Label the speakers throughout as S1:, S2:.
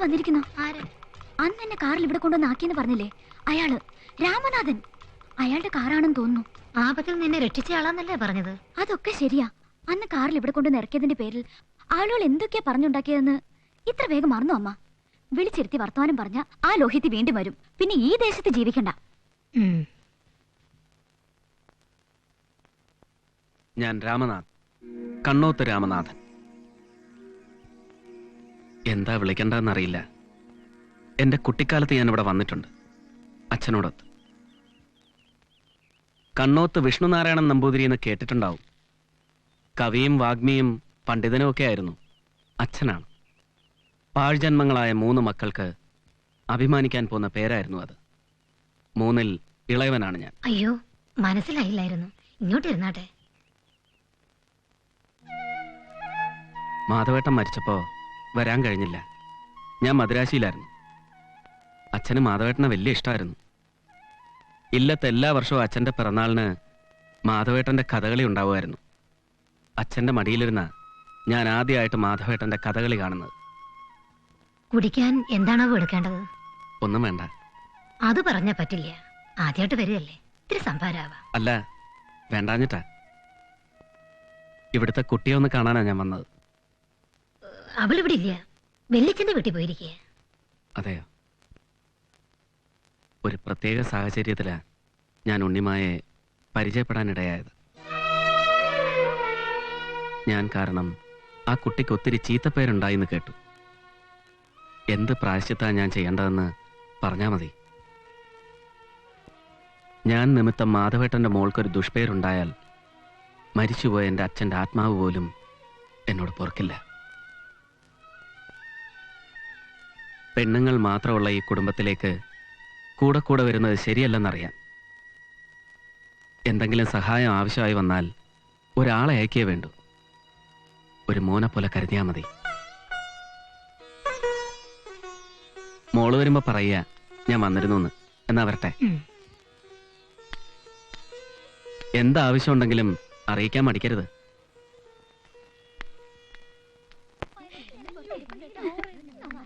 S1: വന്നിരിക്കുന്നു. അന്ന് എന്നെ കാറിൽ ഇവിടെ കൊണ്ടുവന്ന് ആക്കിയെന്ന് പറഞ്ഞില്ലേ, അയാള് രാമനാഥൻ. അയാളുടെ കാറാണെന്ന് തോന്നുന്നു.
S2: ആപത്തിൽ നിന്നെ രക്ഷിച്ച ആളാന്നല്ലേ പറഞ്ഞത്?
S1: അതൊക്കെ ശരിയാ. അന്ന് കാറിൽ ഇവിടെ കൊണ്ടുവന്ന് ഇറക്കിയതിന്റെ പേരിൽ ആളുകൾ എന്തൊക്കെയാ പറഞ്ഞുണ്ടാക്കിയതെന്ന് ഇത്ര വേഗം മറന്നു അമ്മ. വിളിച്ചിരുത്തി വർത്തമാനം പറഞ്ഞ ആ ലോഹിത്തി വീണ്ടും വരും. പിന്നെ ഈ ദേശത്ത് ജീവിക്കണ്ട.
S3: ഞാൻ രാമനാഥ്, കണ്ണോത്ത് രാമനാഥൻ. എന്താ വിളിക്കണ്ടെന്നറിയില്ല. എന്റെ കുട്ടിക്കാലത്ത് ഞാൻ ഇവിടെ വന്നിട്ടുണ്ട്, അച്ഛനോടൊത്ത്. കണ്ണോത്ത് വിഷ്ണുനാരായണൻ നമ്പൂതിരി എന്ന് കേട്ടിട്ടുണ്ടാവും. കവിയും വാഗ്മിയും പണ്ഡിതനും ഒക്കെ ആയിരുന്നു. അച്ഛനാണ്. പാഴ്ജന്മങ്ങളായ 3 മക്കൾക്ക് അഭിമാനിക്കാൻ പോകുന്ന പേരായിരുന്നു അത്. 3-ൽ ഇളയവനാണ് ഞാൻ.
S2: അയ്യോ, മനസ്സിലായില്ലായിരുന്നു. ഇങ്ങോട്ടിരുന്നാട്ടെ.
S3: മാധവേട്ടൻ മരിച്ചപ്പോ വരാൻ കഴിഞ്ഞില്ല. ഞാൻ മദ്രാശിയിലായിരുന്നു. അച്ഛന് മാധവേട്ടനെ വലിയ ഇഷ്ടമായിരുന്നു. ഇല്ലത്ത് എല്ലാ വർഷവും അച്ഛൻ്റെ പിറന്നാളിന് മാധവേട്ടൻ്റെ കഥകളി ഉണ്ടാവുമായിരുന്നു. അച്ഛൻ്റെ മടിയിലിരുന്ന ഞാൻ ആദ്യമായിട്ട് മാധവേട്ടൻ്റെ കഥകളി കാണുന്നത്.
S2: കുടിക്കാൻ എന്താണോ എടുക്കേണ്ടത്?
S3: ഒന്നും വേണ്ട.
S2: അത് പറഞ്ഞാ പറ്റില്ല. ആദ്യമായിട്ട് വരികയല്ലേ, ഇത്തിരി സംഭാരാവാ.
S3: അല്ല, വേണ്ടാഞ്ഞിട്ടാ. ഇവിടുത്തെ കുട്ടിയെ ഒന്ന് കാണാനാ ഞാൻ വന്നത്.
S2: അവളിവിടെ ഇല്ല, വെള്ളിച്ചന്റെ വീട്ടിൽ പോയിരിക്കുക.
S3: അതെയോ? ഒരു പ്രത്യേക സാഹചര്യത്തിലാ ഞാൻ ഉണ്ണിമായെ പരിചയപ്പെടാനിടയായത്. ഞാൻ കാരണം ആ കുട്ടിക്ക് ഒത്തിരി ചീത്തപ്പേരുണ്ടായിന്ന് കേട്ടു. എന്ത് പ്രായശ്ചിത്താ ഞാൻ ചെയ്യേണ്ടതെന്ന് പറഞ്ഞാൽ മതി. ഞാൻ നിമിത്തം മാധവേട്ടൻ്റെ മോൾക്കൊരു ദുഷ്പേരുണ്ടായാൽ മരിച്ചുപോയ എൻ്റെ അച്ഛൻ്റെ ആത്മാവ് പോലും എന്നോട് പൊറുക്കില്ല. പെണ്ണുങ്ങൾ മാത്രമുള്ള ഈ കുടുംബത്തിലേക്ക് കൂടെ കൂടെ വരുന്നത് ശരിയല്ലെന്നറിയാം. എന്തെങ്കിലും സഹായം ആവശ്യമായി വന്നാൽ ഒരാളെ അയക്കേ വേണ്ടൂ. ഒരു മോനെ പോലെ കരുതിയാൽ മതി. മോള് വരുമ്പോ പറയുക ഞാൻ വന്നിരുന്നു. എന്നാ വരട്ടെ. എന്താവശ്യം ഉണ്ടെങ്കിലും അറിയിക്കാൻ മടിക്കരുത്.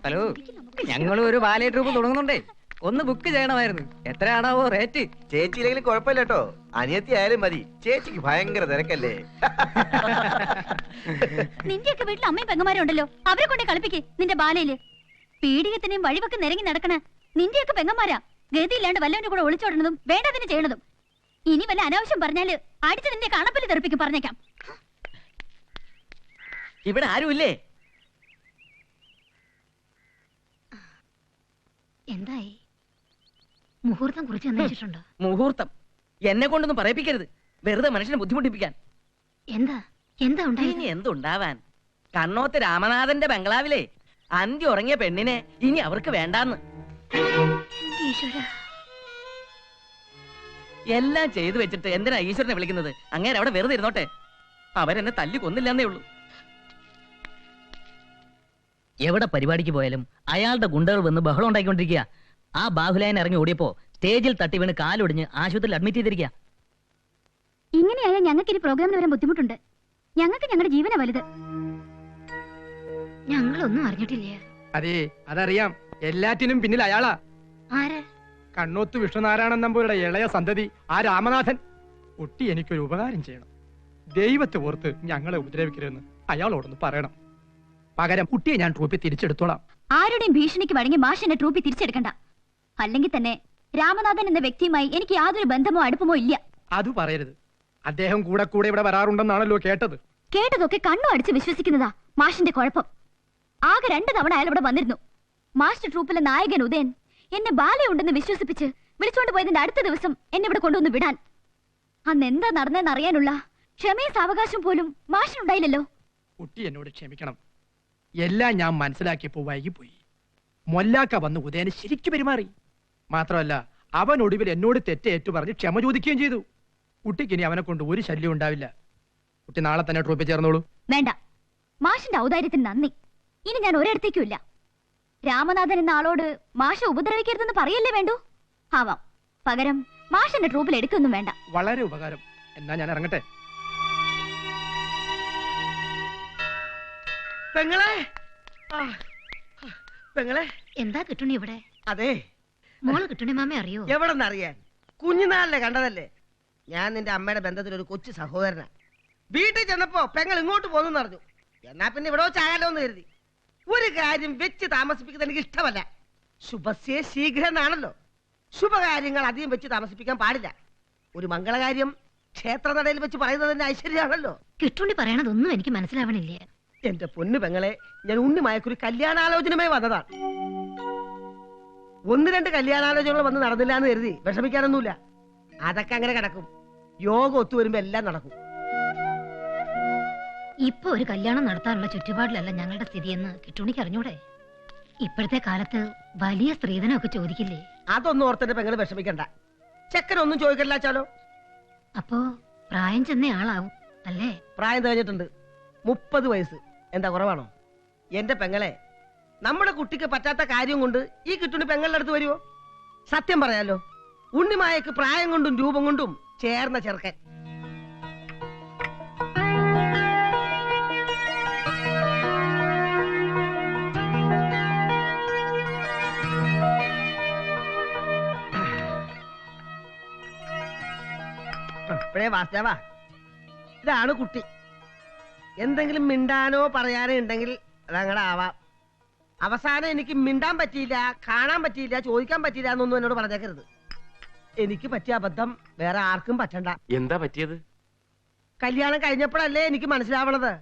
S4: ഹലോ, ഞങ്ങൾ ഒരു ബാലേ ട്രൂപ്പ് തുടങ്ങുന്നുണ്ടേ. ഒന്ന് ബുക്ക് ചെയ്യണമായിരുന്നു. എത്രയാണാവോ റേറ്റ്?
S5: ചേച്ചിയില്ലെങ്കിലും കുഴപ്പമില്ല കേട്ടോ. അനിയത്തി ആയാലും മതി. ചേച്ചിക്ക് ഭയങ്കര തിരക്കല്ലേ.
S1: നിന്റെയൊക്കെ വീട്ടിൽ അമ്മയും പെങ്ങന്മാരും ഉണ്ടല്ലോ, അവരെ കൊണ്ടേ കളിപ്പിക്ക് നിന്റെ ബാലയില്. പീഡികത്തിനെയും വഴിവൊക്കെ നിരങ്ങി നടക്കണ നിന്റെയൊക്കെ പെങ്ങന്മാരാ ഗതിയില്ലാണ്ട് വല്ലവന്റെ കൂടെ ഒളിച്ചോടുന്നതും വേണ്ടതിന് ചെയ്യണതും. ഇനി വല്ല അനാവശ്യം പറഞ്ഞാല് അടിച്ച് നിന്റെ കണപ്പല് തെറിപ്പിക്കും, പറഞ്ഞേക്കാം.
S4: ഇവിടെ ആരുമില്ലേ?
S2: എന്തായി? മുഹൂർത്തം കുറിച്ച് അന്വേഷിച്ചിട്ടുണ്ടോ?
S4: മുഹൂർത്തം എന്നെ കൊണ്ടൊന്നും പറയിപ്പിക്കരുത്, വെറുതെ മനുഷ്യനെ ബുദ്ധിമുട്ടിപ്പിക്കാൻ.
S2: എന്താ എന്താ ഉണ്ടായി?
S4: ഇനി എന്തുണ്ടാവാൻ? കണ്ണോത്ത് രാമനാഥന്റെ ബംഗ്ലാവിലെ അന്തി ഉറങ്ങിയ പെണ്ണിനെ ഇനി അവർക്ക് വേണ്ടാന്ന്. എല്ലാം ചെയ്തു വെച്ചിട്ട് എന്തിനാ ഈശ്വരനെ വിളിക്കുന്നത്? അങ്ങനെ അവിടെ വെറുതെ ഇരുന്നോട്ടെ. അവരെന്നെ തല്ലി കൊന്നില്ലെന്നേ ഉള്ളൂ.
S6: എവിടെ പരിപാടിക്ക് പോയാലും അയാളുടെ ഗുണ്ടകൾ വന്ന് ബഹളം ഉണ്ടാക്കിക്കൊണ്ടിരിക്കുക. ആ ബാഹുലയൻ ഇറങ്ങി ഓടിയപ്പോ സ്റ്റേജിൽ തട്ടി വീണ് കാലൊടിഞ്ഞ് ആശുപത്രിയിൽ അഡ്മിറ്റ് ചെയ്തിരിക്കുക.
S1: ഇങ്ങനെയായാൽ ഞങ്ങൾക്ക് ഇനി പ്രോഗ്രാമിന് വരാൻ ബുദ്ധിമുട്ടുണ്ട്. ഞങ്ങൾക്ക് ഞങ്ങളുടെ ജീവന വലുത്.
S2: ഞങ്ങളൊന്നും അറിഞ്ഞിട്ടില്ല.
S7: അതെ, അതറിയാം. എല്ലാറ്റിനും പിന്നിൽ അയാളാ.
S2: ആര്?
S7: കണ്ണോത്ത് വിഷ്ണുനാരായണൻ നമ്പൂരുടെ ഇളയ സന്തതി ആ രാമനാഥൻ. കുട്ടി എനിക്കൊരു ഉപകാരം ചെയ്യണം. ദൈവത്തെ ഓർത്ത് ഞങ്ങളെ ഉപദ്രവിക്കരുതെന്ന് അയാളോടൊന്ന് പറയണം. പകരം കുട്ടിയെ ഞാൻ ട്രൂപ്പിൽ തിരിച്ചെടുത്തോളാം.
S1: ആരുടെയും ഭീഷണിക്ക് വഴങ്ങി മാഷിന്റെ ട്രൂപ്പിൽ തിരിച്ചെടുക്കണ്ട. അല്ലെങ്കിൽ തന്നെ രാമനാഥൻ എന്ന വ്യക്തിയുമായി എനിക്ക് യാതൊരു ബന്ധമോ അടുപ്പമോ ഇല്ല.
S7: അത് പറയരുത്. അദ്ദേഹം കൂടെ കൂടെ ഇവിടെ വരാറുണ്ടെന്നാണല്ലോ കേട്ടത്.
S1: കേട്ടതൊക്കെ കണ്ണു അടിച്ച് വിശ്വസിക്കുന്നതാ മാഷിന്റെ കുഴപ്പം. ആകെ 2 തവണ അയാൾ ഇവിടെ വന്നിരുന്നു. മാസ്റ്റർ ട്രൂപ്പിലെ നായകൻ ഉദയൻ എന്നെ ബാലയുണ്ടെന്ന് വിശ്വസിപ്പിച്ച് വിളിച്ചുകൊണ്ട് പോയതിന്റെ അടുത്ത ദിവസം എന്നെ ഇവിടെ കൊണ്ടുവന്ന് വിടാൻ. അന്ന് എന്താ നടന്നെന്ന് അറിയാനുള്ള ക്ഷമയും സാവകാശം പോലും മാഷിനുണ്ടായില്ലല്ലോ.
S7: കുട്ടി എന്നോട് ക്ഷമിക്കണം. എല്ലാം ഞാൻ മനസ്സിലാക്കിയപ്പോ വൈകിപ്പോയി. മൊല്ലാക്ക വന്ന് ഉദയന് ശരിക്കു പെരുമാറി. മാത്രമല്ല അവൻ ഒടുവിൽ എന്നോട് തെറ്റേറ്റു പറഞ്ഞ് ക്ഷമ ചോദിക്കുകയും ചെയ്തു. കുട്ടിക്ക് ഇനി അവനെ കൊണ്ട് ഒരു ശല്യം ഉണ്ടാവില്ല. കുട്ടി നാളെ തന്നെ ട്രൂപ്പിൽ ചേർന്നോളൂ.
S1: വേണ്ട, മാഷിന്റെ ഔദാര്യത്തിന് നന്ദി. ഇനി ഞാൻ ഒരിടത്തേക്കും ഇല്ല. രാമനാഥൻ എന്ന ആളോട് മാഷ ഉപദ്രവിക്കരുതെന്ന് പറയല്ലേ വേണ്ടു. ആവാം. പകരം മാഷിന്റെ ട്രൂപ്പിൽ എടുക്കൊന്നും വേണ്ട.
S7: വളരെ ഉപകാരം. എന്നാ ഞാൻ ഇറങ്ങട്ടെ.
S4: പെങ്ങളെ,
S8: പെങ്ങളെ
S2: എന്താ കിട്ടുണി ഇവിടെ?
S8: അതെ,
S2: മോള് കിട്ടുണി മാമ അറിയോ?
S8: എവിടെന്നറിയാൻ, കുഞ്ഞുനാളിലെ കണ്ടതല്ലേ. ഞാൻ നിന്റെ അമ്മയുടെ ബന്ധത്തിൽ ഒരു കൊച്ചു സഹോദരനാ. വീട്ടിൽ ചെന്നപ്പോ പെങ്ങൾ ഇങ്ങോട്ട് പോന്നു അറിഞ്ഞു. എന്നാ പിന്നെ ഇവിടെ വെച്ചാകാലോ എന്ന് കരുതി. ഒരു കാര്യം വെച്ച് താമസിപ്പിക്കുന്നത് എനിക്ക് ഇഷ്ടമല്ല. ശുഭസ്യ ശീഘ്രം എന്നാണല്ലോ. ശുഭകാര്യങ്ങൾ അധികം വെച്ച് താമസിപ്പിക്കാൻ പാടില്ല. ഒരു മംഗളകാര്യം ക്ഷേത്രനടയിൽ വെച്ച് പറയുന്നത് തന്നെ ഐശ്വര്യമാണല്ലോ.
S2: കിട്ടുണി പറയണതൊന്നും എനിക്ക് മനസ്സിലാവണില്ല.
S8: എന്റെ പൊന്നു പെങ്ങളെ, ഞാൻ ഉണ്ണിമായക്കൊരു കല്യാണാലോചനയുമായി വന്നതാണ്. 1-2 കല്യാണാലോചനകൾ വന്ന് നടന്നില്ല എന്ന് കരുതി വിഷമിക്കാനൊന്നുമില്ല. അതൊക്കെ അങ്ങനെ കിടക്കും. യോഗം ഒത്തുവരുമ്പോ എല്ലാം നടക്കും.
S2: ഇപ്പൊ ഒരു കല്യാണം നടത്താനുള്ള ചുറ്റുപാടിലല്ല ഞങ്ങളുടെ സ്ഥിതിയെന്ന് കിട്ടുണിക്ക് അറിഞ്ഞൂടെ? ഇപ്പോഴത്തെ കാലത്ത് വലിയ സ്ത്രീധനമൊക്കെ ചോദിക്കില്ലേ?
S8: അതൊന്നും ഓർത്തിന്റെ പെങ്ങള് വിഷമിക്കണ്ട. ചെക്കനൊന്നും ചോദിക്കണ്ടാച്ചാലോ.
S2: അപ്പോ പ്രായം ചെന്ന ആളാവും അല്ലേ?
S8: പ്രായം തികഞ്ഞിട്ടുണ്ട്, 30 വയസ്സ്. എന്താ കുറവാണോ? എന്റെ പെങ്ങളെ, നമ്മുടെ കുട്ടിക്ക് പറ്റാത്ത കാര്യം കൊണ്ട് ഈ കിട്ടുണി പെങ്ങളുടെ അടുത്ത് വരുവോ? സത്യം പറയാലോ, ഉണ്ണിമായക്ക് പ്രായം കൊണ്ടും രൂപം കൊണ്ടും ചേർന്ന ചെറുക്കൻ. വാസ്തവാ, ഇതാണ് കുട്ടി. എന്തെങ്കിലും മിണ്ടാനോ പറയാനോ ഉണ്ടെങ്കിൽ അതങ്ങനെ ആവാം. അവസാനം എനിക്ക് മിണ്ടാൻ പറ്റിയില്ല, കാണാൻ പറ്റിയില്ല, ചോദിക്കാൻ പറ്റിയില്ല എന്നൊന്നും എന്നോട് പറഞ്ഞേക്കരുത്. എനിക്ക് പറ്റിയ അബദ്ധം വേറെ ആർക്കും പറ്റണ്ട.
S3: എന്താ പറ്റിയത്?
S8: കല്യാണം കഴിഞ്ഞപ്പോഴല്ലേ എനിക്ക് മനസ്സിലാവണത്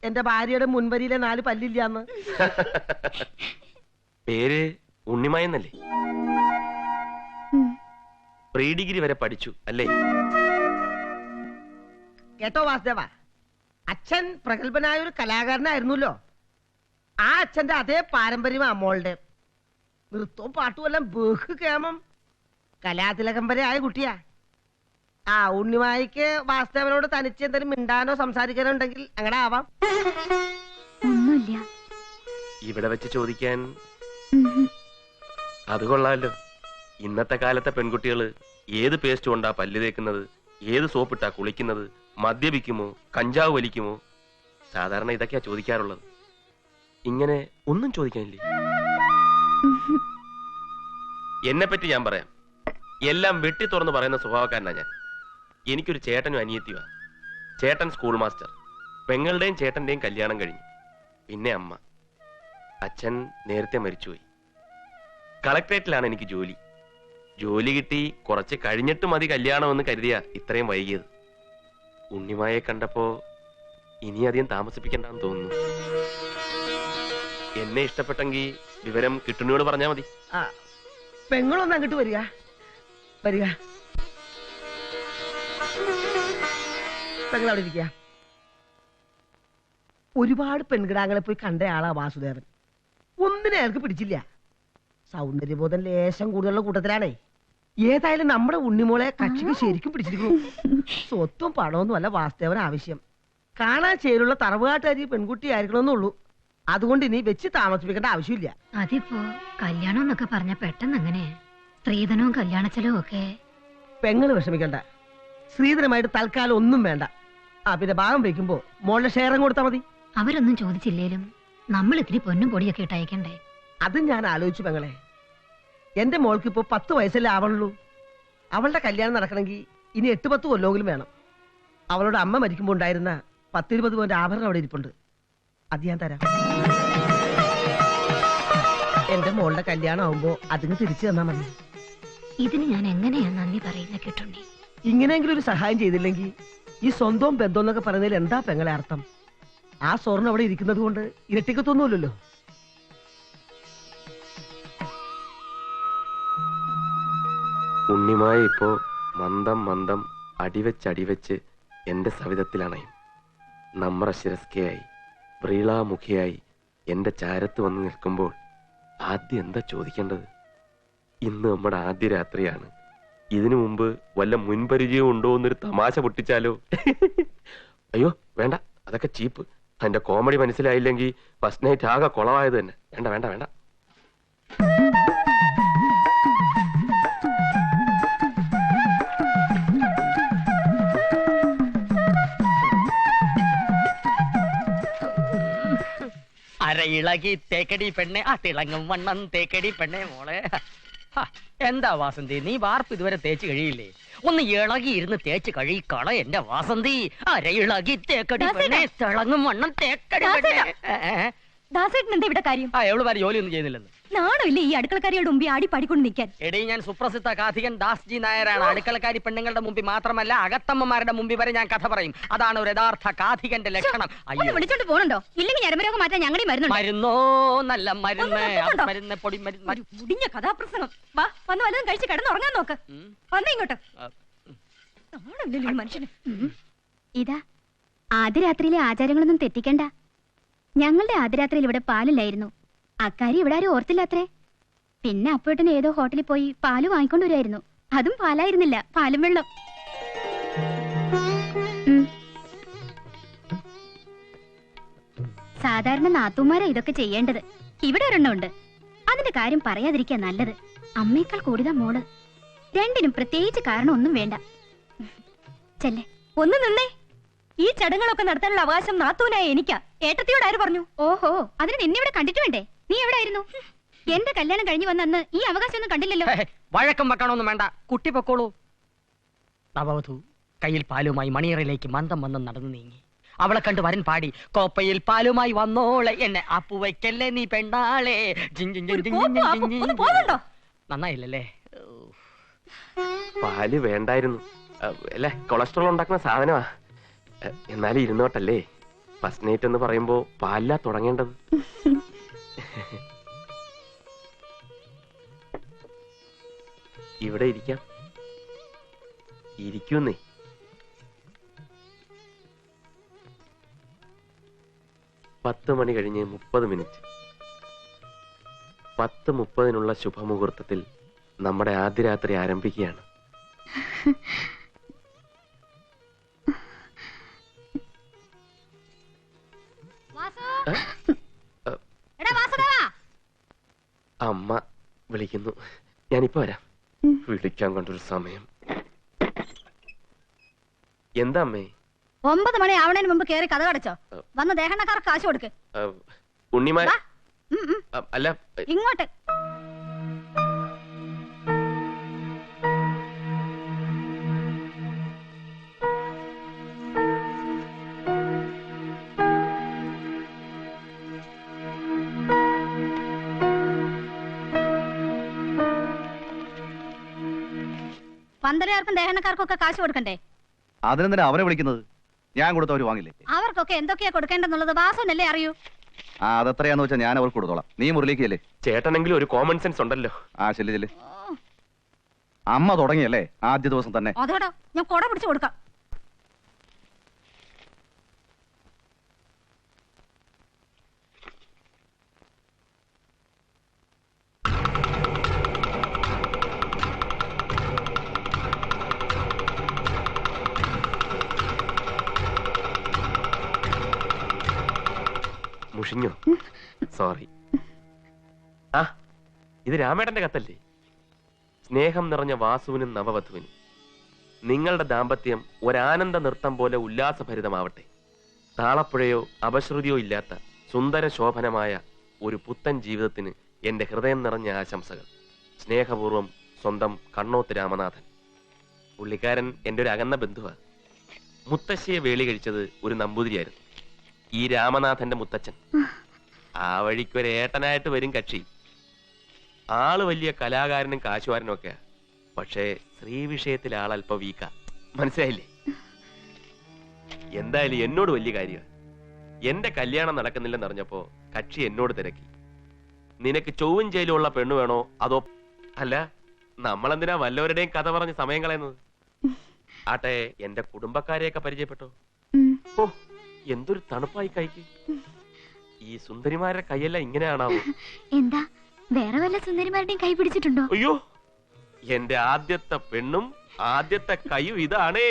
S8: എന്റെ ഭാര്യയുടെ മുൻവരിയിലെ 4 പല്ലില്ലാന്ന്.
S9: പേര് ഉണ്ണിമായെന്നല്ലേ? പ്രീ ഡിഗ്രി വരെ പഠിച്ചു അല്ലേ?
S8: കേട്ടോ വാസുദേവ, അച്ഛൻ പ്രഗത്ഭനായ ഒരു കലാകാരനായിരുന്നല്ലോ. ആ അച്ഛന്റെ അതേ പാരമ്പര്യം അമ്മോളുടെ. നൃത്തവും പാട്ടും എല്ലാം ബഹുകേമം. കലാതിലകം വരെ ആയ കുട്ടിയാ. ആ ഉണ്ണിമായിക്ക് വാസുദേവനോട് തനിച്ച് എന്തെങ്കിലും മിണ്ടാനോ സംസാരിക്കാനോ ഉണ്ടെങ്കിൽ അങ്ങനെ ആവാം.
S1: ഒന്നുമില്ല.
S9: ഇവിടെ വെച്ച് ചോദിക്കാൻ അത് കൊള്ളാമല്ലോ. ഇന്നത്തെ കാലത്തെ പെൺകുട്ടികള് ഏത് പേസ്റ്റ് കൊണ്ടാ പല്ല് തേക്കുന്നത്, ഏത് സോപ്പിട്ടാ കുളിക്കുന്നത്, മദ്യപിക്കുമോ കഞ്ചാവ് വലിക്കുമോ? സാധാരണ ഇതൊക്കെയാ ചോദിക്കാറുള്ളത്. ഇങ്ങനെ ഒന്നും ചോദിക്കാനില്ലേ? എന്നെ പറ്റി ഞാൻ പറയാം. എല്ലാം വെട്ടി തുറന്ന് പറയുന്ന സ്വഭാവക്കാരനാ ഞാൻ. എനിക്കൊരു ചേട്ടനും അനിയത്തിയുവാ. ചേട്ടൻ സ്കൂൾ മാസ്റ്റർ. പെങ്ങളുടെയും ചേട്ടന്റെയും കല്യാണം കഴിഞ്ഞു. പിന്നെ അമ്മ. അച്ഛൻ നേരത്തെ മരിച്ചുപോയി. കളക്ടറേറ്റിലാണ് എനിക്ക് ജോലി. ജോലി കിട്ടി കുറച്ച് കഴിഞ്ഞിട്ട് മതി കല്യാണമെന്ന് കരുതിയ ഇത്രയും വൈകിയത്. ഉണ്ണിമായെ കണ്ടപ്പോ ഇനി അധികം താമസിപ്പിക്കണ്ടെന്ന് തോന്നുന്നു. എന്നെ ഇഷ്ടപ്പെട്ടെങ്കിൽ വിവരം കിട്ടുണിയോട് പറഞ്ഞാ മതി.
S8: ആ പെങ്ങളൊന്ന് അങ്ങോട്ട് വരിക. വരിക പെങ്ങൾ അവിടെ ഇരിക്കുക. ഒരുപാട് പെൺകിടാങ്ങളെ പോയി കണ്ട ആളാ വാസുദേവൻ. ഒന്നിനെ അയാൾക്ക് പിടിച്ചില്ല. സൗന്ദര്യബോധം ലേശം കൂടുതലുള്ള കൂട്ടത്തിലാണേ. ഏതായാലും നമ്മുടെ ഉണ്ണിമോളെ കക്ഷിക്ക് ശരിക്കും പിടിച്ചിരിക്കുന്നു. സ്വത്തും പണമൊന്നും അല്ല വാസുദേവൻ ആവശ്യം. കാണാൻ ചേരുള്ള തറവുകാട്ടുകാരി പെൺകുട്ടി ആയിരിക്കണമെന്നുള്ളൂ. അതുകൊണ്ട് ഇനി വെച്ച് താമസിപ്പിക്കേണ്ട ആവശ്യമില്ല.
S2: അതിപ്പോ കല്യാണം എന്നൊക്കെ പറഞ്ഞ പെട്ടെന്ന് എങ്ങനെ? സ്ത്രീധനവും കല്യാണ ചെലവും ഒക്കെ.
S8: പെങ്ങള് വിഷമിക്കണ്ട. സ്ത്രീധനമായിട്ട് തൽക്കാലം ഒന്നും വേണ്ട. ആ പിന്നെ ഭാഗം വെക്കുമ്പോ മോളുടെ ഷെയറും കൊടുത്താൽ മതി.
S2: അവരൊന്നും ചോദിച്ചില്ലേലും നമ്മൾ ഇത്തിരി പൊന്നും പൊടിയൊക്കെ ഇട്ട് അയക്കണ്ടേ?
S8: അത് ഞാൻ ആലോചിച്ചു പെങ്ങളെ. എന്റെ മോൾക്ക് ഇപ്പൊ 10 വയസ്സല്ലേ ആവണുള്ളൂ. അവളുടെ കല്യാണം നടക്കണമെങ്കിൽ ഇനി 8-10 കൊല്ലെങ്കിലും വേണം. അവളുടെ അമ്മ മരിക്കുമ്പോ ഉണ്ടായിരുന്ന 10-20 പവന്റെ ആഭരണം അവിടെ ഇരിപ്പുണ്ട്. അത് ഞാൻ തരാം. എന്റെ മോളുടെ കല്യാണം ആവുമ്പോ അതിന് തിരിച്ചു തന്നാ മതി.
S2: ഇതിന് ഞാൻ എങ്ങനെയാ നന്ദി പറയുന്ന കിട്ടുണ്ണി?
S8: ഇങ്ങനെയെങ്കിലും ഒരു സഹായം ചെയ്തില്ലെങ്കിൽ ഈ സ്വന്തവും ബന്ധം എന്നൊക്കെ പറയുന്നതിൽ എന്താ പെങ്ങളെ അർത്ഥം? ആ സ്വർണ്ണം അവിടെ ഇരിക്കുന്നത് കൊണ്ട് ഇരട്ടിക്കത്തൊന്നുമില്ലല്ലോ.
S9: ഉണ്ണിമായ ഇപ്പോ മന്ദം മന്ദം അടിവെച്ച് എന്റെ സവിധത്തിലണയും. നമ്രശിരസ്കയായി വ്രീളാമുഖിയായി എന്റെ ചാരത്ത് വന്ന് നിൽക്കുമ്പോൾ ആദ്യം എന്താ ചോദിക്കേണ്ടത്? ഇന്ന് നമ്മുടെ ആദ്യ രാത്രിയാണ്. ഇതിനു മുമ്പ് വല്ല മുൻപരിചയവും ഉണ്ടോ എന്നൊരു തമാശ പൊട്ടിച്ചാലോ? അയ്യോ വേണ്ട, അതൊക്കെ ചീപ്പ്. അതിന്റെ കോമഡി മനസ്സിലായില്ലെങ്കിൽ ഫസ്റ്റ് നൈറ്റ് ആകെ കുളവായത് തന്നെ. വേണ്ട വേണ്ട വേണ്ട.
S4: അരയിളകി തേക്കടി പെണ്ണെ ആ തിളങ്ങും വണ്ണം തേക്കടി പെണ്ണെ മോളെ. എന്താ വാസന്തി, നീ വാർപ്പ് ഇതുവരെ തേച്ച് കഴിയില്ലേ? ഒന്ന് ഇളകി ഇരുന്ന് തേച്ച് കഴിക്കള എന്റെ വാസന്തി. അരയിളകി തേക്കടി പെണ്ണെ തിളങ്ങും വണ്ണം തേക്കടി പെണ്ണെ.
S1: ദാസേട്ടൻ എന്താ ഇവിടെ കാര്യം?
S4: ആ എവള് പാര് ജോലിയൊന്നും ചെയ്യുന്നില്ലെന്ന്.
S1: നാണമില്ലേ ഈ അടുക്കളക്കാരിയുടെ മുമ്പിൽ ആടി പാടിക്കൊണ്ട് നിൽക്കാൻ?
S4: എടീ, ഞാൻ സുപ്രസിദ്ധ കാഥികൻ ദാസ്ജി നായരാണ്. അടുക്കളക്കാരി പെണ്ണുങ്ങളുടെ മുമ്പിൽ മാത്രമല്ല അകത്തമ്മമാരുടെ മുമ്പിൽ വരെ ഞാൻ കഥ പറയും. അതാണ് ഒരു യഥാർത്ഥ കാഥികന്റെ ലക്ഷണം.
S1: ഒന്ന് വിളിച്ചോണ്ട് പോകണുണ്ടോ? ഇല്ലെങ്കിൽ ഞരമ്പരോഗം മാറ്റാൻ ഞങ്ങളുടെ മരുന്നുണ്ട്.
S4: മരുന്നോ നല്ല മരുന്ന്, മരുന്ന് പൊടി മരുന്ന്.
S1: മുടിഞ്ഞ കഥാപ്രസംഗം. വാ, വന്ന് വല്ലതും കഴിച്ച് കിടന്നുറങ്ങാൻ നോക്ക്. വന്നേ ഇങ്ങോട്ട്. മനുഷ്യന് ഇതാ ആദ്യ രാത്രിയിലെ ആചാരങ്ങളൊന്നും തെറ്റിക്കണ്ട. ഞങ്ങളുടെ ആദ്യരാത്രിയിൽ ഇവിടെ പാലില്ലായിരുന്നു. അക്കാര്യം ഇവിടെ ആരും ഓർത്തില്ല അത്രേ. പിന്നെ അപ്പോഴത്തേന് ഏതോ ഹോട്ടലിൽ പോയി പാല് വാങ്ങിക്കൊണ്ട് വരുമായിരുന്നു. അതും പാലായിരുന്നില്ല, പാലും വെള്ളം. സാധാരണ നാത്തൂമാരാ ഇതൊക്കെ ചെയ്യേണ്ടത്. ഇവിടെ ഒരെണ്ണം ഉണ്ട്. അതിന്റെ കാര്യം പറയാതിരിക്കാൻ നല്ലത്. അമ്മയേക്കാൾ കൂടുതൽ മോള്. രണ്ടിനും പ്രത്യേകിച്ച് കാരണം ഒന്നും വേണ്ട. ചെല്ലേ ഒന്ന് നിന്നേ. ഈ ചടങ്ങുകളൊക്കെ നടത്താനുള്ള അവകാശം നാത്തൂനായ എനിക്കാ. ഏട്ടത്തിയോട് ആര് പറഞ്ഞു? ഓഹോ, അതിന് നിന്നെ ഇവിടെ കണ്ടിട്ട് വേണ്ടേ? നീ എവിടെയായിരുന്നു? എന്റെ കല്യാണം കഴിഞ്ഞു വന്ന അന്ന് ഈ അവകാശം ഒന്നും കണ്ടില്ലല്ലോ.
S4: വഴക്കം വെക്കണമൊന്നും വേണ്ട, കുട്ടി പൊക്കോളൂ. നവവധു കയ്യിൽ പാലുമായി മണിയറയിലേക്ക് മന്ദം മന്ദം നടന്നു നീങ്ങി. അവളെ കണ്ട് വരൻ പാടി, കോപ്പയിൽ പാലുമായി വന്നോളെ എന്നെ അപ്പുവയ്ക്കല്ലേ നീ പെണ്ണാളെ. നന്നായില്ലല്ലേ?
S9: പാല് വേണ്ടായിരുന്നു, അല്ലേ? കൊളസ്ട്രോൾ ഉണ്ടാക്കുന്ന സാധനമാ. എന്നാലും ഇരുന്നോട്ടല്ലേ. ഫസ്റ്റ് നൈറ്റ് എന്ന് പറയുമ്പോ പാലിലാ തുടങ്ങേണ്ടത്. ഇവിടെ ഇരിക്കാം. ഇരിക്കുന്നേ. പത്ത് മണി കഴിഞ്ഞ് 30 മിനിറ്റ്. 10:30 ശുഭമുഹൂർത്തത്തിൽ നമ്മുടെ ആദ്യ രാത്രി ആരംഭിക്കുകയാണ്. അമ്മ വിളിക്കുന്നു, ഞാനിപ്പോ വരാം. വിളിക്കാൻ കണ്ടൊരു സമയം. എന്താ അമ്മേ?
S1: 9 മണി ആവണതിന് മുമ്പ് കേറി കഥ കടച്ചോ. വന്ന് ദേഹണക്കാർക്ക് കാശ് കൊടുക്ക്.
S9: ഉണ്ണിമാ അല്ല
S1: ഇങ്ങോട്ട്. പന്തലുകാർക്കും ദേഹണക്കാർക്കും ഒക്കെ കാശ് കൊടുക്കണ്ടേ?
S10: അതിനെന്തിനാ അവരെ വിളിക്കുന്നത്? ഞാൻ കൊടുത്തവര് വാങ്ങില്ലേ?
S1: അവർക്കൊക്കെ എന്തൊക്കെയാ കൊടുക്കേണ്ടെന്നുള്ളത് വാസുവിനല്ലേ അറിയൂ.
S10: അതെത്രയാന്ന് വെച്ചാൽ ഞാൻ അവർക്ക് കൊടുത്തോളാം. നീ മുറിയിലേക്കല്ലേ?
S9: ചേട്ടനെങ്കിലും ഒരു കോമൺ സെൻസ് ഉണ്ടല്ലോ.
S10: ചെല്ലു ചെല്ലു. അമ്മ തുടങ്ങിയല്ലേ ആദ്യ ദിവസം തന്നെ?
S1: അതോടോ ഞാൻ കൊട പിടിച്ചു കൊടുക്കാം.
S9: മുഷിഞ്ഞോ? സോറി. ആ, ഇത് രാമേട്ടന്റെ കത്തല്ലേ? സ്നേഹം നിറഞ്ഞ വാസുവിനും നവവധുവിനും നിങ്ങളുടെ ദാമ്പത്യം ഒരാനന്ദ നൃത്തം പോലെ ഉല്ലാസഭരിതമാവട്ടെ. താളപ്പുഴയോ അപശ്രുതിയോ ഇല്ലാത്ത സുന്ദര ശോഭനമായ ഒരു പുത്തൻ ജീവിതത്തിന് എന്റെ ഹൃദയം നിറഞ്ഞ ആശംസകൾ. സ്നേഹപൂർവ്വം, സ്വന്തം കണ്ണോത്ത് രാമനാഥൻ. പുള്ളിക്കാരൻ എന്റെ ഒരു അകന്ന ബന്ധുവാണ്. മുത്തശ്ശിയെ വേളി കഴിച്ചത് ഒരു നമ്പൂതിരിയായിരുന്നു, ഈ രാമനാഥന്റെ മുത്തച്ഛൻ. ആ വഴിക്കൊരു ഏട്ടനായിട്ട് വരും കക്ഷി. ആള് വലിയ കലാകാരനും കാശുകാരനും ഒക്കെയാ. പക്ഷേ സ്ത്രീ വിഷയത്തിൽ ആളല്പ വീക്ക. മനസ്സിലായില്ലേ? എന്തായാലും എന്നോട് വലിയ കാര്യമാണ്. എന്റെ കല്യാണം നടക്കുന്നില്ലെന്ന് അറിഞ്ഞപ്പോ കക്ഷി എന്നോട് തിരക്കി. നിനക്ക് ചൊവ്വും ജയിലുള്ള പെണ്ണു വേണോ അതോ? അല്ല, നമ്മളെന്തിനാ വല്ലവരുടെയും കഥ പറഞ്ഞ് സമയം കളയുന്നത്? ആട്ടെ, എന്റെ കുടുംബക്കാരെയൊക്കെ പരിചയപ്പെട്ടോ? ഓ, എന്തൊരു തണുപ്പായി കൈക്ക്. ഈ സുന്ദരിമാരുടെ കൈയെല്ലാം ഇങ്ങനെയാണാവോ?
S1: എന്താ വേറെ വല്ല സുന്ദരിമാരുടെയും കൈ പിടിച്ചിട്ടുണ്ടോ?
S9: അയ്യോ, എന്റെ ആദ്യത്തെ പെണ്ണും ആദ്യത്തെ കൈയും ഇതാണേ.